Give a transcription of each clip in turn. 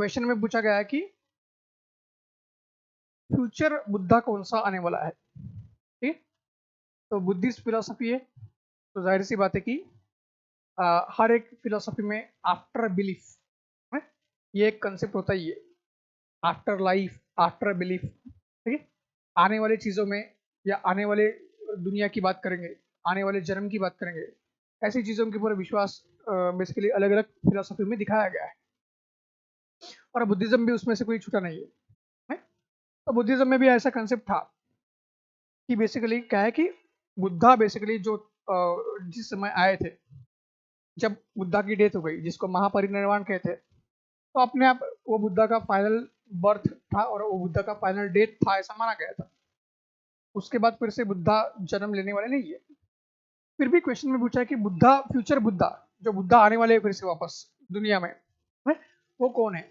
Question में पूछा गया है कि फ्यूचर बुद्धा कौन सा आने वाला है। ठीक, तो बुद्धिस्ट फिलोसफी है, तो जाहिर सी बात है कि हर एक फिलोसफी में आफ्टर बिलीफ है, ये एक कंसेप्ट होता ही है। आफ्टर लाइफ, आफ्टर बिलीफ, ठीक है। आने वाली चीज़ों में या आने वाले दुनिया की बात करेंगे, आने वाले जन्म की बात करेंगे, ऐसी चीज़ों के ऊपर विश्वास बेसिकली अलग अलग फिलोसफी में दिखाया गया है, और बुद्धिज्म भी उसमें से कोई छूटा नहीं है। तो बुद्धिज्म में भी ऐसा कंसेप्ट था कि बेसिकली क्या है कि बुद्धा बेसिकली जो जिस समय आए थे, जब बुद्धा की डेथ हो गई, जिसको महापरिनिर्वाण कहते हैं, तो अपने आप वो बुद्धा का फाइनल बर्थ था और वो बुद्धा का फाइनल डेथ था, ऐसा माना गया था। उसके बाद फिर से बुद्धा जन्म लेने वाले नहीं है। फिर भी क्वेश्चन में पूछा है कि बुद्धा, फ्यूचर बुद्धा, जो बुद्धा आने वाले हैं फिर से वापस दुनिया में है, वो कौन है।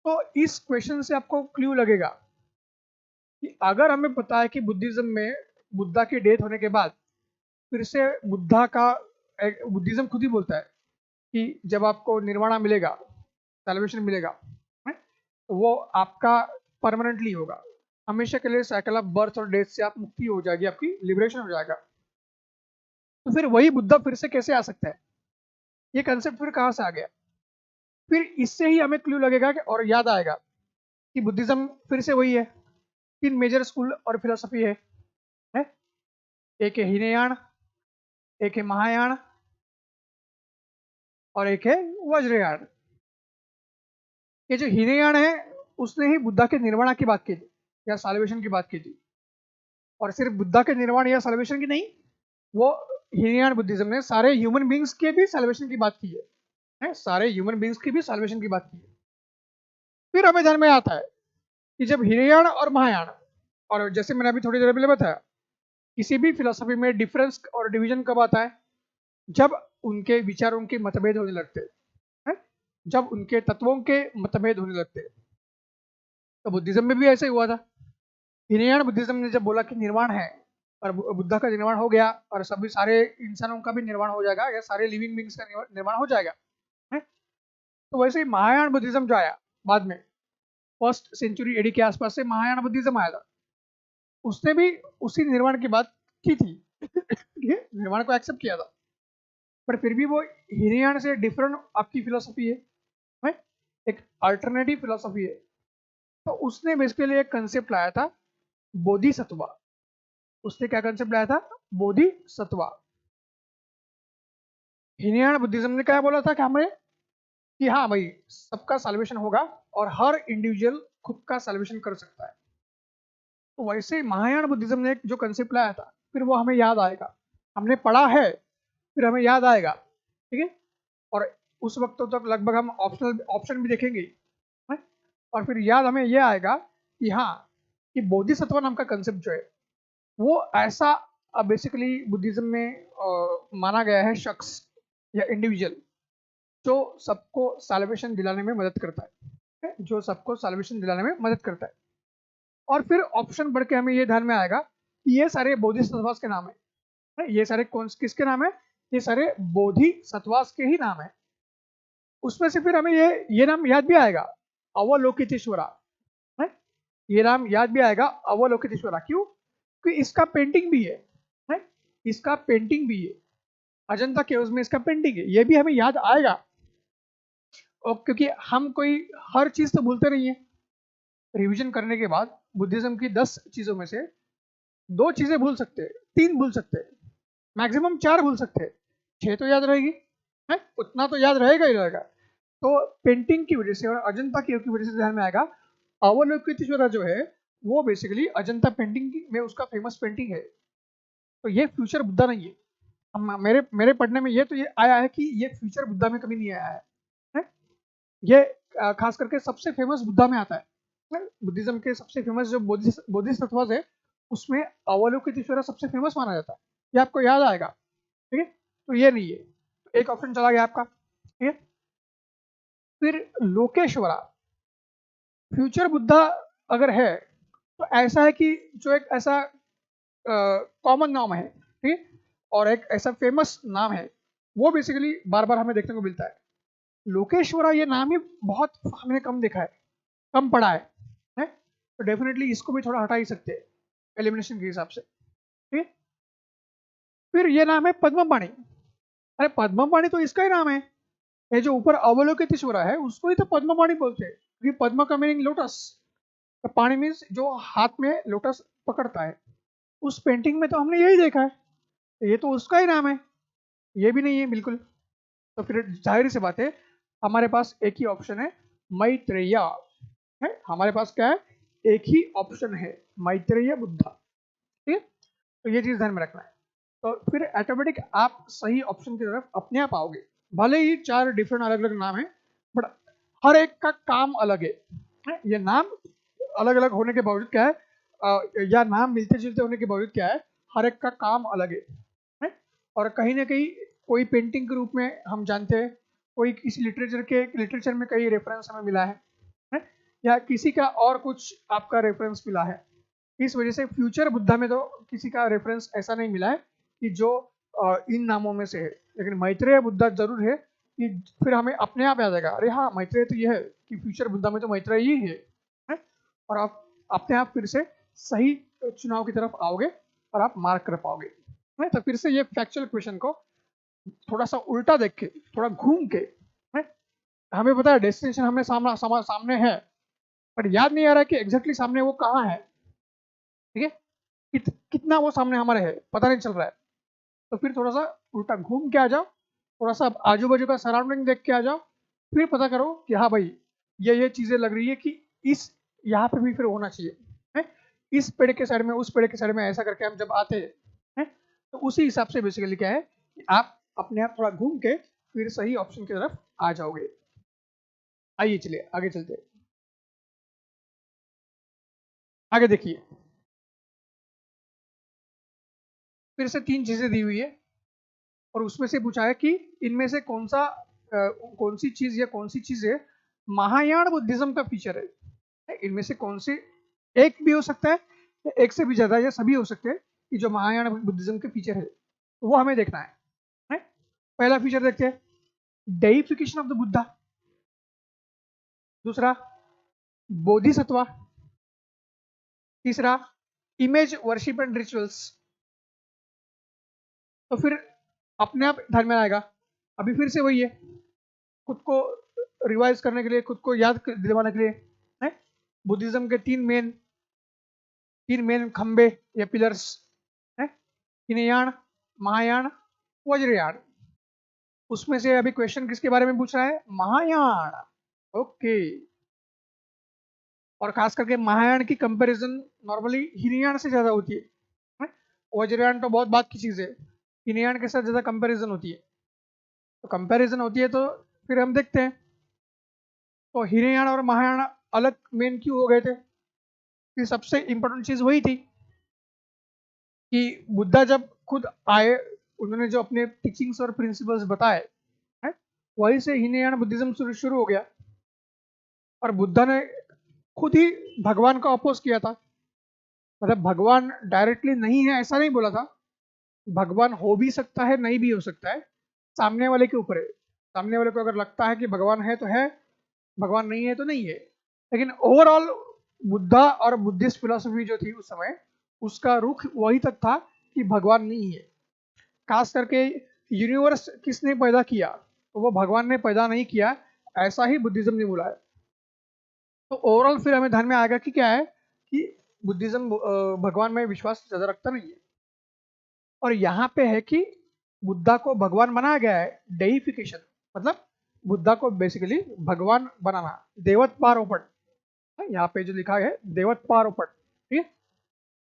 तो इस क्वेश्चन से आपको क्लू लगेगा कि अगर हमें पता है कि बुद्धिज्म में बुद्धा की डेथ होने के बाद फिर से बुद्धा का, बुद्धिज्म खुद ही बोलता है कि जब आपको निर्वाणा मिलेगा, सैल्वेशन मिलेगा, तो वो आपका परमानेंटली होगा, हमेशा के लिए साइकिल ऑफ बर्थ और डेथ से आप मुक्ति हो जाएगी, आपकी लिबरेशन हो जाएगा। तो फिर वही बुद्धा फिर से कैसे आ सकता है, ये कंसेप्ट फिर कहाँ से आ गया। फिर इससे ही हमें क्लू लगेगा कि, और याद आएगा कि बुद्धिज्म फिर से वही है। 3 मेजर स्कूल और फिलोसफी है? एक है हीनयान, एक है महायान और एक है वज्रयान। ये जो हीनयान है उसने ही बुद्धा के निर्वाणा की बात की थी या साल्वेशन की बात की थी, और सिर्फ बुद्धा के निर्वाण या साल्वेशन की नहीं, वो हीनयान बुद्धिज्म ने सारे ह्यूमन बींग्स के भी साल्वेशन की बात की है, सारे ह्यूमन बींग्स की भी साल्वेशन की बात की है। फिर हमें ध्यान में आता है कि जब हीनयान और महायान, और जैसे मैंने अभी थोड़ी देर पहले बताया, किसी भी फिलोसफी में डिफरेंस और डिवीजन कब आता है, जब उनके विचारों के मतभेद होने लगते हैं, जब उनके तत्वों के मतभेद होने लगते हैं। तो बुद्धिज्म में भी ऐसा ही हुआ था। हीनयान बुद्धिज्म ने जब बोला कि निर्वाण है और बुद्धा का निर्वाण हो गया और सभी सारे इंसानों का भी निर्वाण हो जाएगा या सारे लिविंग बींग्स का निर्वाण हो जाएगा, है? तो वैसे ही महायान बुद्धिज्म जो आया बाद में, फर्स्ट सेंचुरी एडी के आसपास से महायान बुद्धिज्म आया था, उसने भी उसी निर्वाण की बात की थी निर्वाण को एक्सेप्ट किया था, पर फिर भी वो हीनयान से डिफरेंट आपकी फिलोसफी है, एक अल्टरनेटिव फिलोसफी है। तो उसने बेसिकली एक कंसेप्ट लाया था बोधिसत्वा। उसने क्या कंसेप्ट लाया था, बोधिसत्वा। हीनयान बुद्धिज्म ने क्या बोला था कि हमें, कि हाँ भाई सबका सॉल्वेशन होगा और हर इंडिविजुअल खुद का सॉल्वेशन कर सकता है। तो वैसे महायान बुद्धिज्म ने जो कंसेप्ट लाया था, फिर वो हमें याद आएगा, हमने पढ़ा है फिर हमें याद आएगा, ठीक है। और उस वक्त तक लगभग हम ऑप्शन भी देखेंगे, है? और फिर याद हमें ये आएगा कि हाँ, कि बोधिसत्व नाम का कंसेप्ट जो है वो ऐसा बेसिकली बुद्धिज्म में माना गया है, शख्स या इंडिविजुअल जो सबको सॉल्वेशन दिलाने में मदद करता है, जो सबको सॉल्वेशन दिलाने में मदद करता है। और फिर ऑप्शन बढ़ के हमें ये ध्यान में आएगा कि ये सारे बोधिसत्वास के नाम है, ये सारे कौन किसके नाम है, ये सारे बोधिसत्वास के ही नाम है। उसमें से फिर हमें ये नाम याद भी आएगा, अवलोकितेश्वरा, है? ये नाम याद भी आएगा, अवलोकितेश्वरा। क्यों? क्योंकि इसका पेंटिंग भी है? इसका पेंटिंग भी है, अजंता केव्स में इसका पेंटिंग है, ये भी हमें याद आएगा। और क्योंकि हम कोई हर चीज तो भूलते नहीं है, रिवीजन करने के बाद बुद्धिज्म की 10 चीजों में से 2 चीजें भूल सकते हैं, 3 भूल सकते हैं, मैक्सिमम 4 भूल सकते हैं, 6 तो याद रहेगी, है? उतना तो याद रहेगा ही रहेगा। तो पेंटिंग की वजह से और अजंता केव की वजह से ध्यान में आएगा, अवलोकितेश्वरा जो है वो बेसिकली अजंता पेंटिंग में उसका फेमस पेंटिंग है। तो ये फ्यूचर बुद्धा नहीं है। मेरे पढ़ने में ये तो ये आया है कि ये फ्यूचर बुद्धा में कभी नहीं आया है? ये खास करके सबसे फेमस बुद्धा में आता है। बुद्धिज्म के सबसे फेमस जो बोधिसत्व है उसमें अवलोकितेश्वरा सबसे फेमस माना जाता है, ये आपको याद आएगा, ठीक है। तो ये नहीं है, तो एक ऑप्शन चला गया आपका, ठीक है। फिर लोकेश्वरा, फ्यूचर बुद्धा अगर है तो ऐसा है कि जो एक ऐसा कॉमन नाम है, ठीक है, और एक ऐसा फेमस नाम है, वो बेसिकली बार बार हमें देखने को मिलता है। लोकेश्वरा ये नाम ही बहुत हमने कम देखा है, कम पढ़ा है? तो डेफिनेटली इसको भी थोड़ा हटा ही सकते हैं एलिमिनेशन के हिसाब से, ठीक है। फिर ये नाम है पद्मपाणि। अरे पद्मपाणि तो इसका ही नाम है, ये जो ऊपर अवलोकितेश्वरा है उसको ही तो पद्मपाणि बोलते हैं, क्योंकि पद्म का मीनिंग लोटस, तो पाणी मीन्स जो हाथ में लोटस पकड़ता है। उस पेंटिंग में तो हमने यही देखा है, तो ये तो उसका ही नाम है, ये भी नहीं है बिल्कुल। तो फिर जाहिर सी बात है हमारे पास एक ही ऑप्शन है, मैत्रेय है। हमारे पास क्या है, एक ही ऑप्शन है, मैत्रेय बुद्धा, ठीक है। तो ये चीज ध्यान में रखना है। तो फिर ऑटोमेटिक आप सही ऑप्शन की तरफ अपने आप आओगे। भले ही 4 डिफरेंट अलग अलग नाम है, बट हर एक का काम अलग है? ये नाम अलग अलग होने के बावजूद क्या है, या नाम मिलते जुलते होने के बावजूद क्या है, हर एक का काम अलग है? और कहीं ना कहीं कोई पेंटिंग के रूप में हम जानते हैं, कोई किसी लिटरेचर में कई रेफरेंस हमें मिला है? या किसी का और कुछ आपका रेफरेंस मिला है। इस वजह से फ्यूचर बुद्धा में तो किसी का रेफरेंस ऐसा नहीं मिला है कि जो इन नामों में से है, लेकिन मैत्रेय बुद्धा जरूर है कि फिर हमें अपने आप याद आएगा, अरे हाँ मैत्रेय तो ये है कि फ्यूचर बुद्धा में तो मैत्रेय ही है? और आप अपने आप फिर से सही चुनाव की तरफ आओगे और आप मार्क कर पाओगे। तो फिर से ये फैक्चुअल क्वेश्चन को थोड़ा सा उल्टा देख के, थोड़ा घूम के, हमें पता है डेस्टिनेशन हमें सामने है, पर याद नहीं आ रहा कि एग्जैक्टली सामने वो कहाँ है, ठीक है। कितना वो सामने हमारे है पता नहीं चल रहा है, तो फिर थोड़ा सा उल्टा घूम के आ जाओ, थोड़ा सा आजू बाजू का सराउंडिंग देख के आ जाओ, फिर पता करो कि हाँ भाई ये चीजें लग रही है कि इस यहाँ पे भी फिर होना चाहिए, है? इस पेड़ के साइड में उस पेड़ के साइड में ऐसा करके हम जब आते हैं, तो उसी हिसाब से बेसिकली क्या है कि आप अपने आप थोड़ा घूम के फिर सही ऑप्शन की तरफ आ जाओगे। आइए चलिए आगे चलते हैं। आगे देखिए, फिर से 3 चीजें दी हुई है और उसमें से पूछा है कि इनमें से कौन सी चीज या कौन सी चीजें महायान बुद्धिज्म का फीचर है? इनमें से कौन सी, एक भी हो सकता है या एक से भी ज्यादा या सभी हो सकते हैं कि जो महायान बुद्धिज्म के फीचर है, तो वो हमें देखना है? पहला फीचर देखते हैं, डेइफिकेशन ऑफ द बुद्धा। दूसरा, बोधिसत्वा। तीसरा, इमेज वर्शिप एंड रिचुअल्स। तो फिर अपने आप ध्यान में आएगा, अभी फिर से वही है, खुद को रिवाइज करने के लिए, खुद को याद दिलवाने के लिए, है बुद्धिज्म के तीन मेन खंबे या पिलर्स है, हिनयान, महायान, वज्रयान। उसमें से अभी क्वेश्चन किसके बारे में पूछ रहा है, महायान, ओके। और खास करके महायान की कंपैरिजन नॉर्मली हिनयान से ज्यादा होती है? वज्रयान तो बहुत बात की चीज है, हिनयान के साथ ज्यादा कंपैरिजन होती है। तो कंपैरिजन होती है तो फिर हम देखते हैं, तो हिनयान और महायान अलग मेन क्यों हो गए थे? कि सबसे इंपॉर्टेंट चीज वही थी कि बुद्धा जब खुद आए, उन्होंने जो अपने टीचिंग्स और प्रिंसिपल्स बताए हैं, वहीं से हिनयान बुद्धिज्म शुरू हो गया। और बुद्धा ने खुद ही भगवान का अपोज किया था, मतलब भगवान डायरेक्टली नहीं है ऐसा नहीं बोला था, भगवान हो भी सकता है नहीं भी हो सकता है, सामने वाले के ऊपर है। सामने वाले को अगर लगता है कि भगवान है तो है, भगवान नहीं है तो नहीं है। लेकिन ओवरऑल बुद्धा और बुद्धिस्ट फिलोसफी जो थी उस समय, उसका रुख वही तक था कि भगवान नहीं है। खास करके यूनिवर्स किसने पैदा किया, तो वो भगवान ने पैदा नहीं किया, ऐसा ही बुद्धिज्म ने बोला है। तो ओवरऑल फिर हमें ध्यान में आएगा कि क्या है कि बुद्धिज्म भगवान में विश्वास ज्यादा रखता नहीं है। और यहाँ पे है कि बुद्धा को भगवान बनाया गया है, डेइफिकेशन, मतलब बुद्धा को बेसिकली भगवान बनाना, देवत्वारोपण, यहाँ पे जो लिखा है देवत्वारोपण, ठीक है।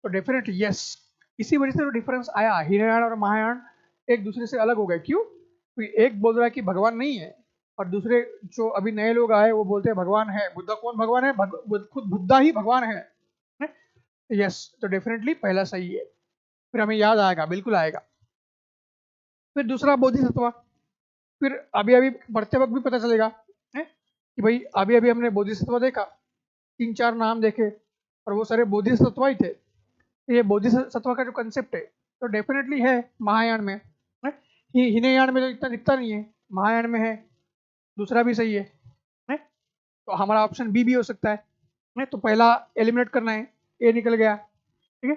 तो डेफिनेटली यस, इसी वजह से तो डिफरेंस आया, हिनयान और महायान एक दूसरे से अलग हो गए। क्यों? क्योंकि एक बोल रहा है कि भगवान नहीं है, और दूसरे जो अभी नए लोग आए वो बोलते हैं भगवान है। बुद्धा कौन भगवान है? खुद बुद्धा ही भगवान है? यस, तो डेफिनेटली पहला सही है, फिर हमें याद आएगा, बिल्कुल आएगा। फिर दूसरा बोधिसत्व, फिर अभी अभी पढ़ते वक्त भी पता चलेगा है कि भाई अभी अभी हमने बोधिसत्व देखा, 3-4 नाम देखे और वो सारे बोधिसत्व ही थे। ये बोधिसत्व का जो कंसेप्ट है तो डेफिनेटली है महायान में, हिनयान में तो इतना दिखता नहीं है, महायान में है। दूसरा भी सही है? तो हमारा ऑप्शन बी भी हो सकता है? तो पहला एलिमिनेट करना है, ए निकल गया, ठीक है।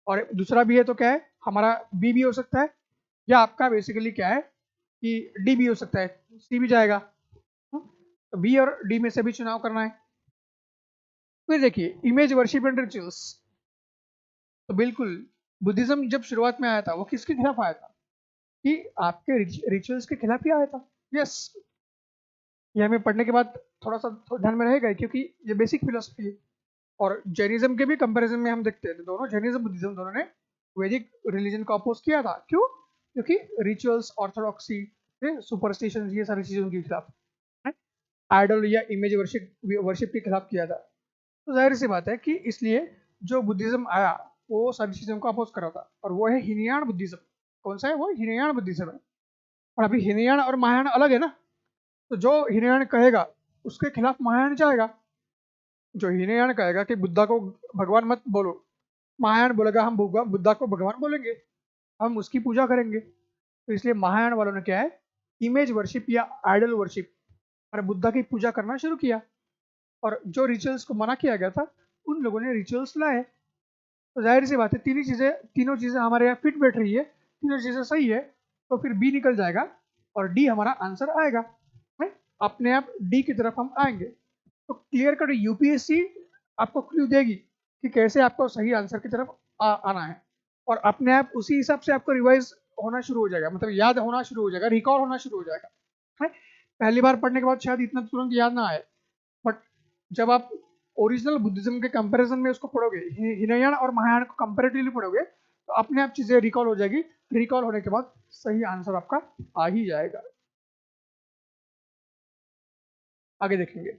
और दूसरा भी है तो क्या है, हमारा बी भी हो सकता है, या आपका बेसिकली क्या है कि डी भी हो सकता है, सी भी जाएगा। तो बी और डी में से भी चुनाव करना है। फिर देखिए इमेज वर्शिप एंड रिचुअल्स, तो बिल्कुल बुद्धिज्म जब शुरुआत में आया था वो किसके खिलाफ आया था? कि आपके रिचुअल्स के खिलाफ ही आया था। यस, ये हमें पढ़ने के बाद थोड़ा सा ध्यान में रहेगा, क्योंकि ये बेसिक फिलोसफी है। और जैनिज्म के भी कंपैरिजन में हम देखते हैं दोनों जैनिज्म बुद्धिज्म दोनों ने वैदिक रिलीजन को अपोज किया था। क्यों? क्योंकि रिचुअल्स, ऑर्थोडॉक्सी, सुपरस्टिशन, ये सारी चीजों के खिलाफ, आइडल या इमेज वर्शिप वर्शिप के खिलाफ किया था। तो जाहिर सी बात है कि इसलिए जो बुद्धिज्म आया वो सारी चीजों को अपोज कर रहा था, और वो है हीनयान बुद्धिज्म। कौन सा है वो? हीनयान बुद्धिज्म है। और अभी हीनयान और महायान अलग है ना, तो जो हीनयान कहेगा उसके खिलाफ महायान जाएगा। जो हीनयान कहेगा कि बुद्धा को भगवान मत बोलो, महायान बोलेगा हम बुद्धा को भगवान बोलेंगे, हम उसकी पूजा करेंगे। तो इसलिए महायान वालों ने क्या है, इमेज वर्शिप या आइडल वर्शिप और बुद्धा की पूजा करना शुरू किया। और जो रिचुअल्स को मना किया गया था उन लोगों ने रिचुअल्स लाए। तो जाहिर सी बात है तीनों चीजें हमारे यहाँ फिट बैठ रही है, तीनों चीजें सही है, तो फिर बी निकल जाएगा और डी हमारा आंसर आएगा, है? अपने आप डी की तरफ हम आएंगे। तो क्लियर कट यूपीएससी आपको क्लू देगी कि कैसे आपको सही आंसर की तरफ आना है, और अपने आप उसी हिसाब से आपको रिवाइज होना शुरू हो जाएगा, मतलब याद होना शुरू हो जाएगा, रिकॉल होना शुरू हो जाएगा, है? पहली बार पढ़ने के बाद शायद इतना तुरंत याद ना आए, बट जब आप ओरिजिनल बुद्धिज्म के कंपैरिजन में उसको पढ़ोगे, हिनयान और महायान को कंपैरेटिवली पढ़ोगे, तो अपने आप चीजें रिकॉल हो जाएगी। रिकॉल होने के बाद सही आंसर आपका आ ही जाएगा। आगे देखेंगे।